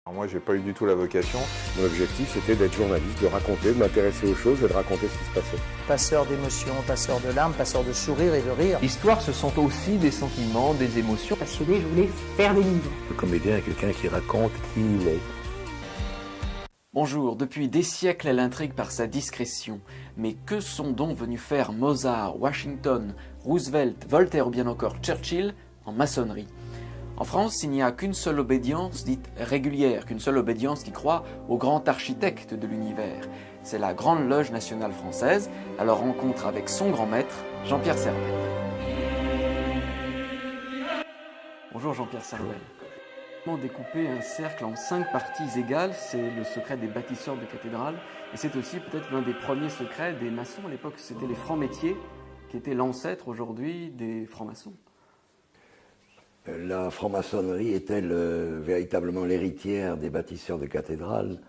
Alors moi, j'ai pas eu du tout la vocation. Mon objectif, c'était d'être journaliste, de raconter, de m'intéresser aux choses et de raconter ce qui se passait. Passeur d'émotions, passeur de larmes, passeur de sourires et de rires. L'histoire, ce sont aussi des sentiments, des émotions. Passionné, je voulais faire des livres. Le comédien est quelqu'un qui raconte qui il est. Bonjour, depuis des siècles elle intrigue par sa discrétion. Mais que sont donc venus faire Mozart, Washington, Roosevelt, Voltaire ou bien encore Churchill en maçonnerie? En France, il n'y a qu'une seule obédience dite régulière, qu'une seule obédience qui croit au grand architecte de l'univers. C'est la Grande Loge nationale française, à leur rencontre avec son grand maître, Jean-Pierre Servel. Bonjour Jean-Pierre Servel. Comment découper un cercle en 5 parties égales, c'est le secret des bâtisseurs de cathédrales, et c'est aussi peut-être l'un des premiers secrets des maçons. À l'époque, c'était les francs-métiers qui étaient l'ancêtre aujourd'hui des francs-maçons. La franc-maçonnerie est-elle véritablement l'héritière des bâtisseurs de cathédrales?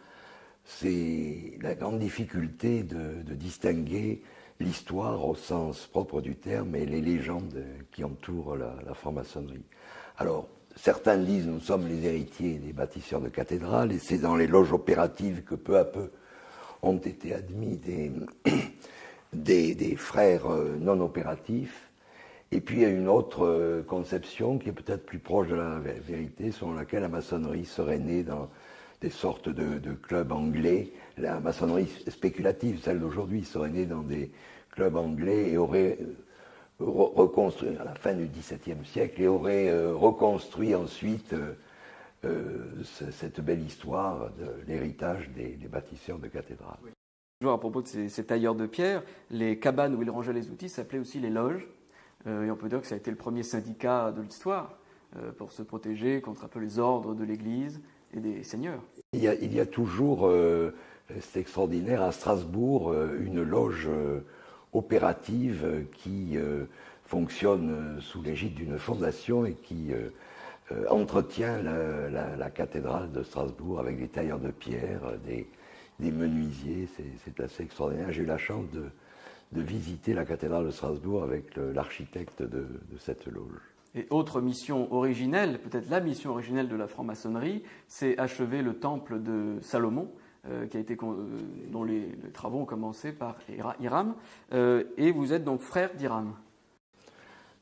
C'est la grande difficulté de distinguer l'histoire au sens propre du terme et les légendes qui entourent la franc-maçonnerie. Alors, certains disent nous sommes les héritiers des bâtisseurs de cathédrales, et c'est dans les loges opératives que peu à peu ont été admis des frères non opératifs. Et puis il y a une autre conception qui est peut-être plus proche de la vérité, selon laquelle la maçonnerie serait née dans des sortes de clubs anglais. La maçonnerie spéculative, celle d'aujourd'hui, serait née dans des clubs anglais et aurait reconstruit à la fin du XVIIe siècle et aurait reconstruit ensuite cette belle histoire de l'héritage des bâtisseurs de cathédrales. Oui. Toujours à propos de ces tailleurs de pierre, les cabanes où ils rangeaient les outils s'appelaient aussi les loges. Et on peut dire que ça a été le premier syndicat de l'histoire pour se protéger contre un peu les ordres de l'Église et des seigneurs. Il y a toujours, c'est extraordinaire, à Strasbourg, une loge opérative qui fonctionne sous l'égide d'une fondation et qui entretient la cathédrale de Strasbourg avec des tailleurs de pierre, des menuisiers. C'est assez extraordinaire. J'ai eu la chance de visiter la cathédrale de Strasbourg avec l'architecte de cette loge. Et autre mission originelle, peut-être la mission originelle de la franc-maçonnerie, c'est achever le temple de Salomon, dont les travaux ont commencé par Hiram. Et vous êtes donc frère d'Hiram.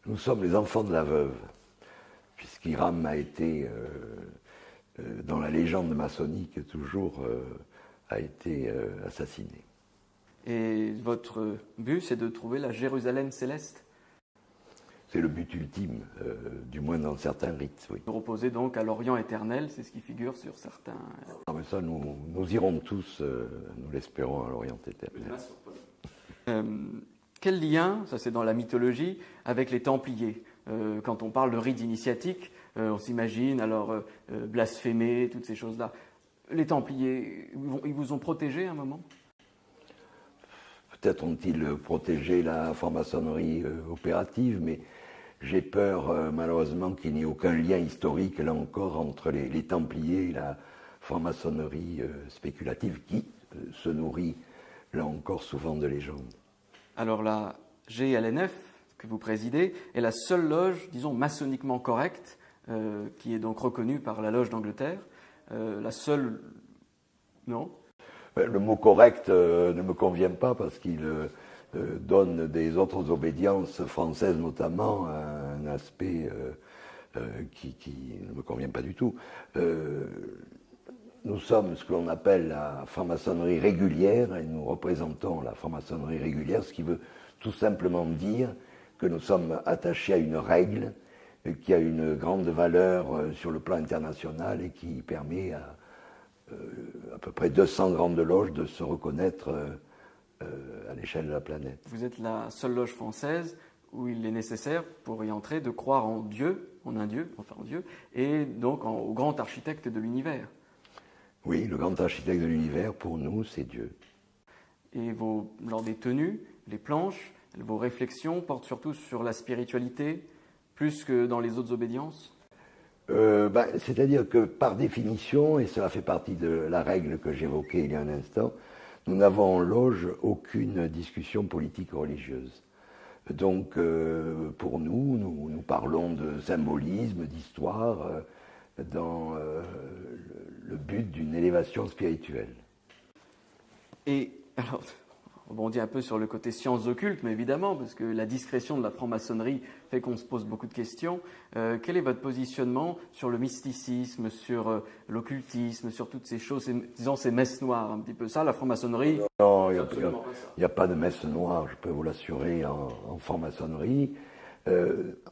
Nous sommes les enfants de la veuve, puisqu'Hiram a été, dans la légende maçonnique, toujours a été assassiné. Et votre but, c'est de trouver la Jérusalem céleste? C'est le but ultime, du moins dans certains rites, oui. Reposer donc à l'Orient éternel, c'est ce qui figure sur certains... Non, mais ça, nous irons tous, nous l'espérons, à l'Orient éternel. Quel lien, ça c'est dans la mythologie, avec les Templiers? Quand on parle de rites initiatiques, on s'imagine alors blasphémer, toutes ces choses-là. Les Templiers, ils vous ont protégé à un moment? Peut-être ont-ils protégé la franc-maçonnerie opérative, mais j'ai peur malheureusement qu'il n'y ait aucun lien historique, là encore, entre les Templiers et la franc-maçonnerie spéculative, qui se nourrit, là encore, souvent de légendes. Alors la GLNF, que vous présidez, est la seule loge, disons, maçonniquement correcte, qui est donc reconnue par la loge d'Angleterre. La seule... Non ? Le mot correct ne me convient pas parce qu'il donne des autres obédiences françaises notamment un aspect qui ne me convient pas du tout. Nous sommes ce que l'on appelle la franc-maçonnerie régulière et nous représentons la franc-maçonnerie régulière, ce qui veut tout simplement dire que nous sommes attachés à une règle qui a une grande valeur sur le plan international et qui permet à peu près 200 grandes loges de se reconnaître à l'échelle de la planète. Vous êtes la seule loge française où il est nécessaire, pour y entrer, de croire en Dieu, en Dieu, et donc au grand architecte de l'univers. Oui, le grand architecte de l'univers, pour nous, c'est Dieu. Et lors des tenues, les planches, vos réflexions portent surtout sur la spiritualité, plus que dans les autres obédiences? C'est-à-dire que par définition, et cela fait partie de la règle que j'évoquais il y a un instant, nous n'avons en loge aucune discussion politique ou religieuse. Donc pour nous parlons de symbolisme, d'histoire, dans le but d'une élévation spirituelle. Et alors, on rebondit un peu sur le côté sciences occultes, mais évidemment, parce que la discrétion de la franc-maçonnerie fait qu'on se pose beaucoup de questions. Quel est votre positionnement sur le mysticisme, sur l'occultisme, sur toutes ces choses, disons ces messes noires, un petit peu ça, la franc-maçonnerie? Non, il n'y a pas de messe noire, je peux vous l'assurer, en franc-maçonnerie.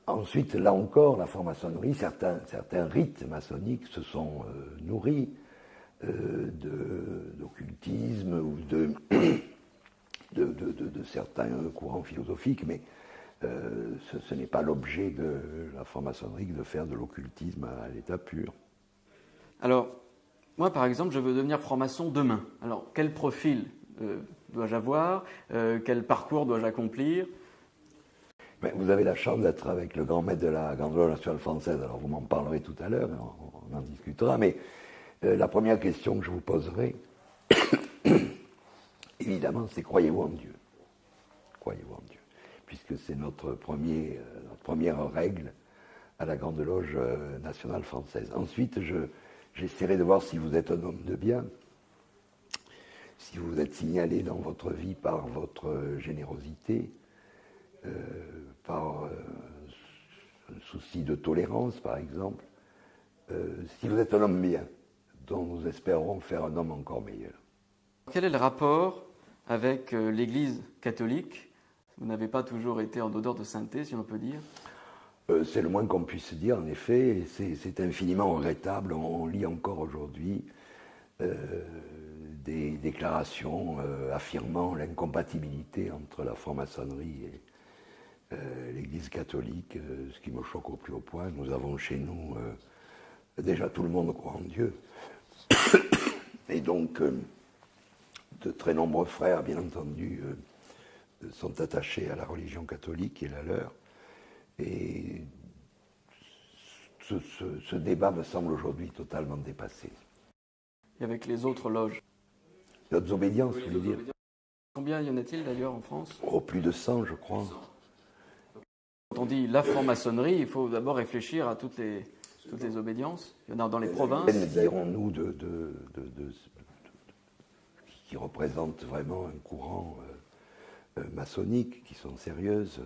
Ensuite, là encore, la franc-maçonnerie, certains rites maçonniques se sont nourris d'occultisme ou de certains courants philosophiques, mais ce n'est pas l'objet de la franc-maçonnerie de faire de l'occultisme à l'état pur. Alors, moi par exemple, je veux devenir franc-maçon demain. Alors, quel profil dois-je avoir? Quel parcours dois-je accomplir? Mais vous avez la chance d'être avec le grand maître de la Grande Loge nationale française, alors vous m'en parlerez tout à l'heure, on en discutera, mais la première question que je vous poserai, évidemment, c'est croyez-vous en Dieu? Croyez-vous en Dieu? Puisque c'est notre première règle à la Grande Loge nationale française. Ensuite, j'essaierai de voir si vous êtes un homme de bien, si vous êtes signalé dans votre vie par votre générosité, par un souci de tolérance, par exemple, si vous êtes un homme bien, dont nous espérons faire un homme encore meilleur. Quel est le rapport avec l'Église catholique? Vous n'avez pas toujours été en odeur de sainteté, si on peut dire. C'est le moins qu'on puisse dire, en effet, et c'est infiniment regrettable. On lit encore aujourd'hui des déclarations affirmant l'incompatibilité entre la franc-maçonnerie et l'Église catholique, ce qui me choque au plus haut point. Nous avons chez nous, déjà tout le monde croit en Dieu, et donc de très nombreux frères, bien entendu, sont attachés à la religion catholique et la leur, et ce débat me semble aujourd'hui totalement dépassé. Et avec les autres loges? D'autres obédiences, je veux dire. Combien y en a-t-il d'ailleurs en France? Oh, plus de 100, je crois. Quand on dit la franc-maçonnerie, il faut d'abord réfléchir à toutes les obédiences. Il y en a dans les provinces. Dirons-nous qui représentent vraiment un courant maçonnique, qui sont sérieuses.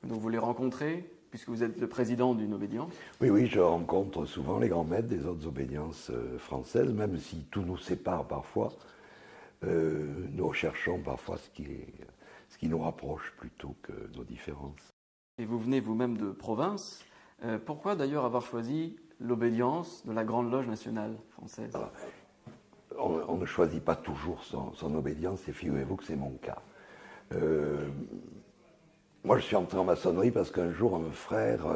Donc vous les rencontrez, puisque vous êtes le président d'une obédience? Oui, je rencontre souvent les grands maîtres des autres obédiences françaises, même si tout nous sépare parfois. Nous recherchons parfois ce qui nous rapproche plutôt que nos différences. Et vous venez vous-même de province. Pourquoi d'ailleurs avoir choisi l'obédience de la Grande Loge nationale française? On ne choisit pas toujours son obédience, et figurez-vous que c'est mon cas. Moi, je suis entré en maçonnerie parce qu'un jour, un frère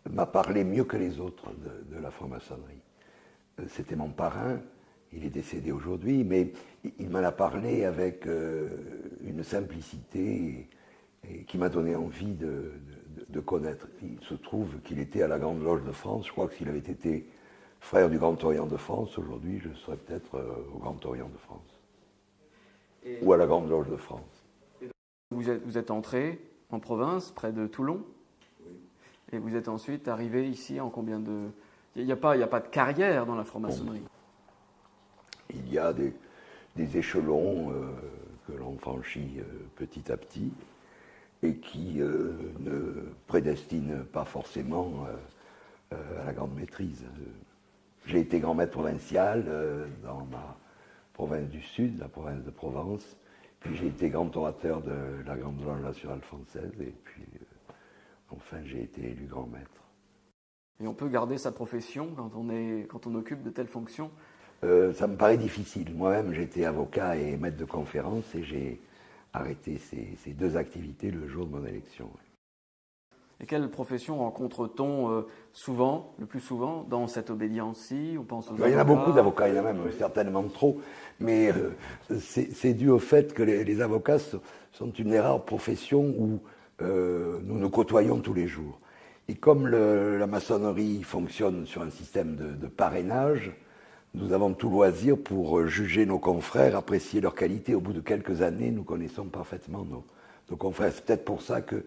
m'a parlé mieux que les autres de la franc-maçonnerie. C'était mon parrain, il est décédé aujourd'hui, mais il m'en a parlé avec une simplicité et qui m'a donné envie de connaître. Il se trouve qu'il était à la Grande Loge de France. Je crois que s'il avait été frère du Grand Orient de France, aujourd'hui, je serais peut-être au Grand Orient de France. Ou à la Grande Loge de France. Vous êtes entré en province, près de Toulon, oui. Et vous êtes ensuite arrivé ici en combien de... Il n'y a pas de carrière dans la franc-maçonnerie. Il y a des échelons que l'on franchit petit à petit et qui ne prédestinent pas forcément à la grande maîtrise. J'ai été grand maître provincial dans ma province du Sud, la province de Provence. Puis j'ai été grand orateur de la Grande Loge nationale française, et puis enfin j'ai été élu grand maître. Et on peut garder sa profession quand on occupe de telles fonctions? Ça me paraît difficile. Moi-même j'étais avocat et maître de conférence, et j'ai arrêté ces deux activités le jour de mon élection. Et quelle profession rencontre-t-on souvent, le plus souvent, dans cette obédience-ci? On pense aux avocats. Il y en a beaucoup d'avocats, il y en a même certainement trop, mais c'est dû au fait que les avocats sont une des rares professions où nous nous côtoyons tous les jours. Et comme la maçonnerie fonctionne sur un système de parrainage, nous avons tout loisir pour juger nos confrères, apprécier leur qualité. Au bout de quelques années, nous connaissons parfaitement nos confrères. C'est peut-être pour ça que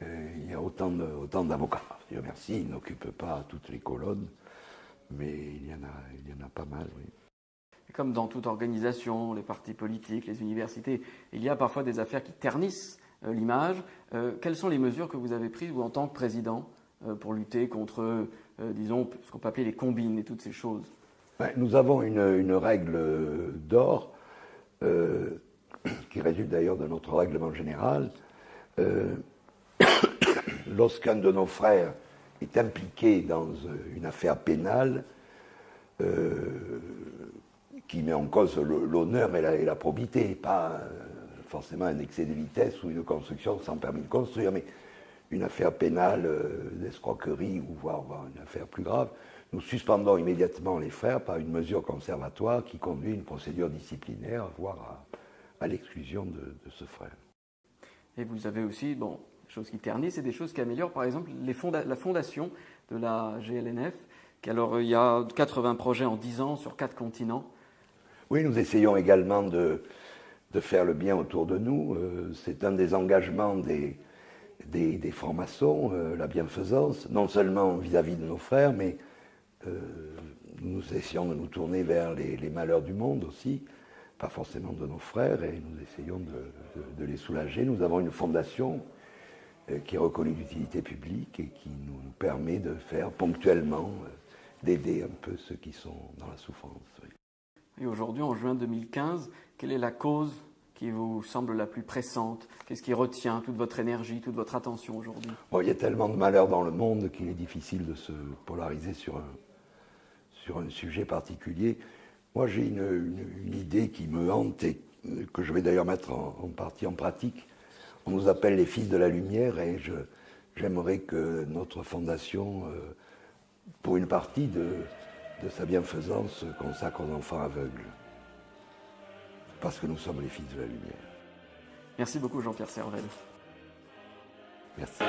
il y a autant d'avocats. Dieu merci, ils n'occupent pas toutes les colonnes, mais il y en a pas mal, oui. Comme dans toute organisation, les partis politiques, les universités, il y a parfois des affaires qui ternissent l'image. Quelles sont les mesures que vous avez prises, vous, en tant que président, pour lutter contre, disons, ce qu'on peut appeler les combines et toutes ces choses? Nous avons une règle d'or, qui résulte d'ailleurs de notre règlement général. Lorsqu'un de nos frères est impliqué dans une affaire pénale, qui met en cause l'honneur et la probité, pas forcément un excès de vitesse ou une construction sans permis de construire, mais une affaire pénale d'escroquerie ou voire une affaire plus grave, nous suspendons immédiatement les frères par une mesure conservatoire qui conduit une procédure disciplinaire, voire à l'exclusion de ce frère. Et vous avez aussi, des choses qui ternissent et des choses qui améliorent, par exemple la fondation de la GLNF. Alors, il y a 80 projets en 10 ans sur 4 continents. Oui, nous essayons également de faire le bien autour de nous. C'est un des engagements des francs-maçons, la bienfaisance, non seulement vis-à-vis de nos frères, mais nous essayons de nous tourner vers les malheurs du monde aussi, pas forcément de nos frères, et nous essayons de les soulager. Nous avons une fondation qui est reconnue d'utilité publique et qui nous permet de faire ponctuellement, d'aider un peu ceux qui sont dans la souffrance. Oui. Et aujourd'hui, en juin 2015, quelle est la cause qui vous semble la plus pressante? Qu'est-ce qui retient toute votre énergie, toute votre attention aujourd'hui? Il y a tellement de malheurs dans le monde qu'il est difficile de se polariser sur un sujet particulier. Moi, j'ai une idée qui me hante et que je vais d'ailleurs mettre en partie en pratique. On nous appelle les fils de la lumière et j'aimerais que notre fondation, pour une partie de sa bienfaisance, se consacre aux enfants aveugles. Parce que nous sommes les fils de la lumière. Merci beaucoup Jean-Pierre Servel. Merci.